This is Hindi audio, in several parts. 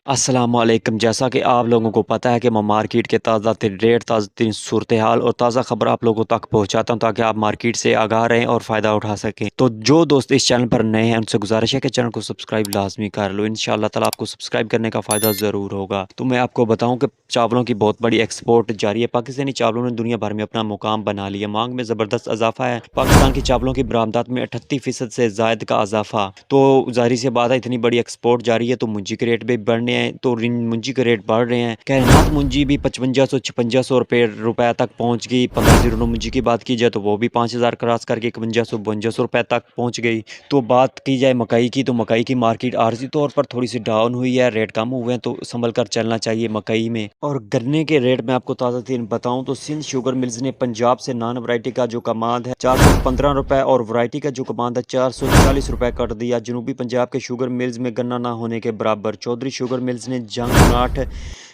अस्सलामुअलैकुम। जैसा कि आप लोगों को पता है कि मैं मार्केट के ताज़ा तरीन रेट, ताज़ा तरीन सूरत हाल और ताज़ा खबर आप लोगों तक पहुँचाता हूँ ताकि आप मार्केट से आगाह रहें और फ़ायदा उठा सकें। तो जो दोस्त इस चैनल पर नए हैं उनसे गुजारिश है कि चैनल को सब्सक्राइब लाजमी कर लो। इंशाअल्लाह ताला आपको सब्सक्राइब करने का फ़ायदा ज़रूर होगा। तो मैं आपको बताऊँ कि चावलों की बहुत बड़ी एक्सपोर्ट जारी है। पाकिस्तानी चावलों ने दुनिया भर में अपना मुकाम बना लिया। मांग में ज़बरदस्त इजाफा है। पाकिस्तान की चावलों की बरामदात में 38% से ज़ायद का इजाफा। तो ज़ाहिर सी बात है, इतनी बड़ी एक्सपोर्ट जारी है तो मुंजी के रेट भी बढ़ने हैं। तो मुंजी के रेट बढ़ रहे हैं। कैनात मुंजी भी 5500-5600 रुपये तक पहुंच गई। 1509 मुंजी की बात की जाए तो वो भी 5000 क्रॉस करके 5100-5200 रुपये तक पहुंच गई। तो बात की जाए मकई की, तो मकई की मार्केट आर्जी तौर पर थोड़ी सी डाउन हुई है। रेट कम हुए हैं तो संभल कर चलना चाहिए मकई में। और गन्ने के रेट में आपको ताज़ा तरीन बताऊं तो सिंध शुगर मिल्स ने पंजाब से नॉन वैरायटी का जो कमांड है 415 रुपये और वैरायटी का जो कमांड है 440 रुपये कर दिया। जनूबी पंजाब के शुगर मिल्स में गन्ना ना होने के बराबर। चौधरी शुगर मिल्स ने जंग 8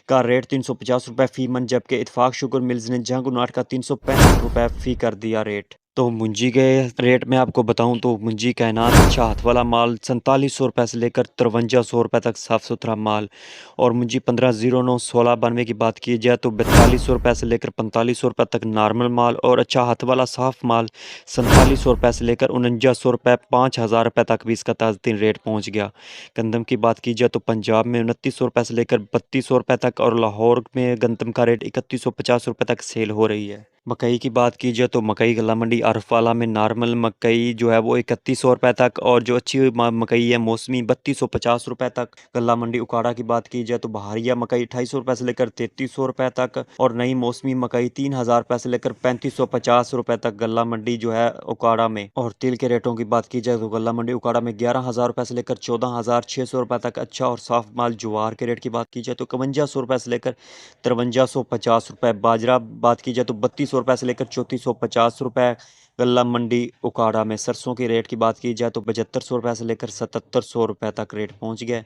का रेट 350 रुपये फ़ी मन, जबकि इत्फाक शुगर मिल्स ने जंग 8 का 365 रुपये फ़ी कर दिया रेट। तो मुंजी के रेट में आपको बताऊं तो मुंजी कैनात अच्छा हाथ वाला माल 4700 रुपये से लेकर 5300 रुपये तक साफ़ सुथरा माल। और मुंजी 1509-1692 की बात की जाए तो 4200 रुपये से लेकर 4500 रुपये तक नॉर्मल माल। और अच्छा हाथ वाला साफ़ माल 4700 रुपये से लेकर 4900 रुपये 5000 रुपये तक भी इसका ताज़ा तरीन रेट पहुँच गया। गंदम की बात की जाए तो पंजाब में 2900 रुपये से लेकर 3200 रुपये तक और लाहौर में गंदम का रेट 3150 रुपये तक सेल हो रही है। मकई की बात की जाए तो मकई गला मंडी आरफवाला में नॉर्मल मकई जो है वो 3100 रुपये तक, और जो अच्छी मकई है मौसमी 3250 रुपये तक। गला मंडी उकाड़ा की बात की जाए तो बहारिया मकई 2800 रुपये से लेकर 3300 रुपये तक, और नई मौसमी मकई 3000 रुपये से लेकर 3550 रुपये तक गला मंडी जो है उकाड़ा में। और तिल के रेटों की बात की जाए तो गला मंडी उकाड़ा में 11,000 रुपये से लेकर 14,600 रुपये तक अच्छा और साफ माल। ज्वार के रेट की बात की जाए तो 5100 रुपये से लेकर 5350 रुपये। बाजरा बात की जाए तो 3200 रुपये से लेकर 3450 रुपये गला मंडी उकाड़ा में। सरसों के रेट की बात की जाए तो 7500 रुपये से लेकर 7700 रुपये तक रेट पहुंच गया।